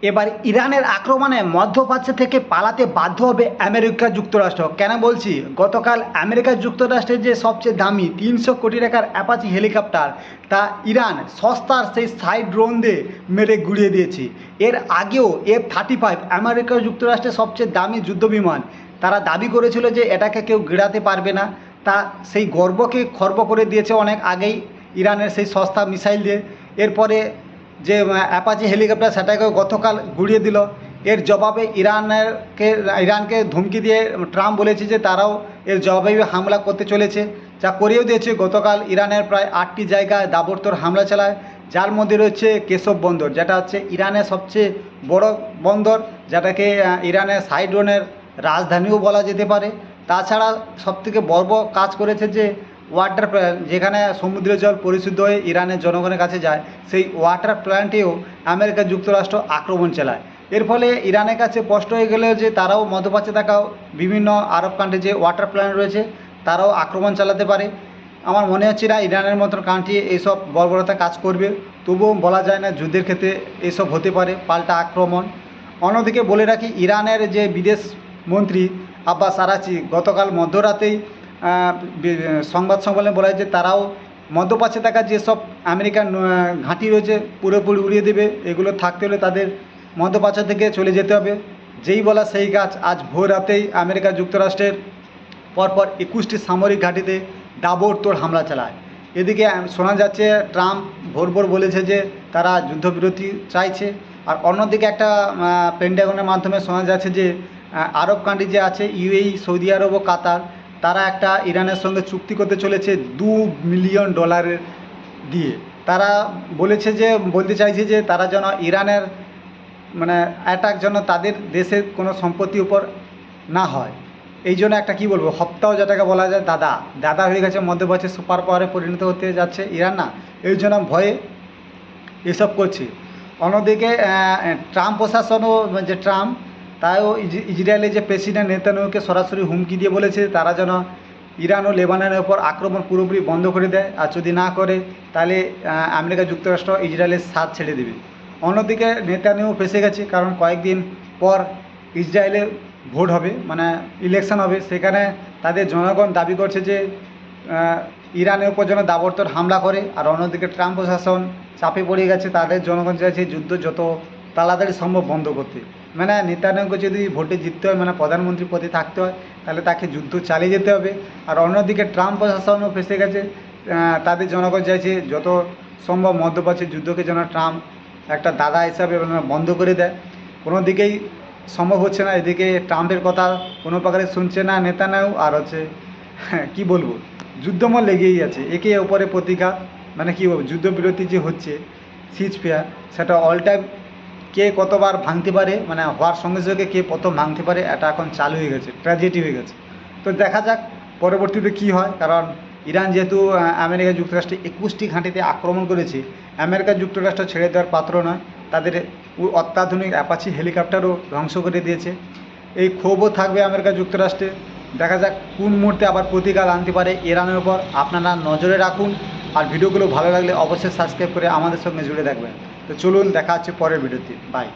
এবার ইরানের আক্রমণে মধ্যপ্রাচ্য থেকে পালাতে বাধ্য হবে আমেরিকা যুক্তরাষ্ট্র। কেন বলছি, গতকাল আমেরিকা যুক্তরাষ্ট্রের যে সবচেয়ে দামি 300 কোটি টাকার অ্যাপাচি হেলিকপ্টার তা ইরান সস্তার সেই সাইড ড্রোন দিয়ে মেরে গুড়িয়ে দিয়েছে। এর আগেও F-35 আমেরিকা যুক্তরাষ্ট্রের সবচেয়ে দামি যুদ্ধবিমান, তারা দাবি করেছিল যে এটাকে কেউ গিরাতে পারবে না। তা সেই গর্বকে খর্ব করে দিয়েছে অনেক আগেই ইরানের সেই সস্তা মিসাইল দিয়ে। এরপরে যে অ্যাপাচি হেলিকপ্টার সেটাকেও গতকাল গুড়িয়ে দিল। এর জবাবে ইরানকে ধমকি দিয়ে ট্রাম্প বলেছে যে তারাও এর জবাবে হামলা করতে চলেছে, যা করেও দিয়েছে। গতকাল ইরানের প্রায় 8টি জায়গায় দাবড়তোড় হামলা চালায়, যার মধ্যে রয়েছে কেশব বন্দর, যেটা হচ্ছে ইরানের সবচেয়ে বড় বন্দর, যেটাকে ইরানের সাইড্রোনের রাজধানীও বলা যেতে পারে। তাছাড়া সবথেকে বড় কাজ করেছে যে ওয়াটার প্ল্যান্ট, যেখানে সমুদ্রের জল পরিশুদ্ধ হয়ে ইরানের জনগণের কাছে যায়, সেই ওয়াটার প্ল্যান্টেও আমেরিকা যুক্তরাষ্ট্র আক্রমণ চালায়। এর ফলে ইরানের কাছে স্পষ্ট হয়ে গেল যে তারাও মধ্যপ্রাচ্যে থাকা বিভিন্ন আরব কান্ট্রি যে ওয়াটার প্ল্যান্ট রয়েছে তারাও আক্রমণ চালাতে পারে। আমার মনে হচ্ছে না ইরানের মতন কান্ট্রি এইসব বর্বরতা কাজ করবে, তবুও বলা যায় না যুদ্ধের ক্ষেত্রে এসব হতে পারে পাল্টা আক্রমণ। অন্যদিকে বলে রাখি, ইরানের যে বিদেশ মন্ত্রী আব্বাস আরাকচি গতকাল মধ্যরাতেই সংবাদ সম্মেলনে বলা যে তারাও মধ্যপ্রাচ্যে থাকা যেসব আমেরিকান ঘাঁটি রয়েছে পুরোপুরি উড়িয়ে দেবে। এগুলো থাকতে হলে তাদের মধ্যপ্রাচ্য থেকে চলে যেতে হবে। যেই বলা সেই কাজ, আজ ভোর রাতেই আমেরিকা যুক্তরাষ্ট্রের পরপর 21টি সামরিক ঘাঁটিতে দাবড়তোড় হামলা চালায়। এদিকে শোনা যাচ্ছে ট্রাম্প ভোর ভোর বলেছে যে তারা যুদ্ধবিরতি চাইছে। আর অন্যদিকে একটা পেন্টাগনের মাধ্যমে শোনা যাচ্ছে যে আরব কান্ট্রি যে আছে ইউএই, সৌদি আরব ও কাতার, তারা একটা ইরানের সঙ্গে চুক্তি করতে চলেছে $2 মিলিয়ন দিয়ে। তারা বলতে চাইছে যে তারা যেন ইরানের অ্যাটাক যেন তাদের দেশের কোনো সম্পত্তির উপর না হয়। এই জন্য একটা কী বলবো, হপ্তাও যেটাকে বলা যায় দাদা হয়ে গেছে, মধ্যপ্রাচ্যের সুপার পাওয়ারে পরিণত হতে যাচ্ছে ইরান না, এই জন্য ভয়ে এসব করছে। অন্যদিকে ট্রাম্প প্রশাসনও যে ট্রাম্প তাও ইসরায়েলের যে প্রেসিডেন্ট নেতানিয়াহুকে সরাসরি হুমকি দিয়ে বলেছে তারা যেন ইরান ও লেবাননের ওপর আক্রমণ পুরোপুরি বন্ধ করে দেয়, আর যদি না করে তাহলে আমেরিকা যুক্তরাষ্ট্র ইসরায়েলের সাথ ছেড়ে দেবে। অন্যদিকে নেতানিয়াহু ফেঁসে গেছে, কারণ কয়েকদিন পর ইসরায়েলে ভোট হবে, ইলেকশন হবে। সেখানে তাদের জনগণ দাবি করছে যে ইরানের উপর যেন দাবড়তোড় হামলা করে। আর অন্যদিকে ট্রাম্প প্রশাসন চাপে পড়ে গেছে, তাদের জনগণ চাইছে যুদ্ধ যত তাড়াতাড়ি সম্ভব বন্ধ করতে। নেতানিয়াহুকে যদি ভোটে জিততে হয়, প্রধানমন্ত্রী পদে থাকতে হয়, তাহলে তাকে যুদ্ধ চালিয়ে যেতে হবে। আর অন্যদিকে ট্রাম্প প্রশাসনও ফেঁসে গেছে, তাদের জনগণ চাইছে যত সম্ভব মধ্যপ্রাচ্যের যুদ্ধকে যেন ট্রাম্প একটা দাদা হিসাবে বন্ধ করে দেয়। কোনো দিকেই সম্ভব হচ্ছে না। এদিকে ট্রাম্পের কথা কোনো প্রকারে শুনছে না নেতানিয়াহু, আর কি বলবো, যুদ্ধময় লেগেই আছে, একে ওপরে প্রতিঘাত। কী বলবো, যুদ্ধবিরতি যে হচ্ছে সিজফায়ার, সেটা অল টাইম কে কতবার ভাঙতে পারে, হওয়ার সঙ্গে সঙ্গে কে প্রথম ভাঙতে পারে, এটা এখন চালু হয়ে গেছে, ট্র্যাজেডি হয়ে গেছে। তো দেখা যাক পরবর্তীতে কী হয়, কারণ ইরান যেহেতু আমেরিকা যুক্তরাষ্ট্রে 21টি ঘাঁটিতে আক্রমণ করেছে, আমেরিকা যুক্তরাষ্ট্র ছেড়ে দেওয়ার পাত্র নয়। তাদের অত্যাধুনিক অ্যাপাচি হেলিকপ্টারও ধ্বংস করে দিয়েছে। এই ক্ষোভও থাকবে আমেরিকা যুক্তরাষ্ট্রে। দেখা যাক কোন মুহূর্তে আবার প্রতিকার আনতে পারে ইরানের ওপর। আপনারা নজরে রাখুন, আর ভিডিওগুলো ভালো লাগলে অবশ্যই সাবস্ক্রাইব করে আমাদের সঙ্গে জুড়ে থাকবেন। তো চলুন, দেখা হচ্ছে পরের ভিডিওতে। বাই।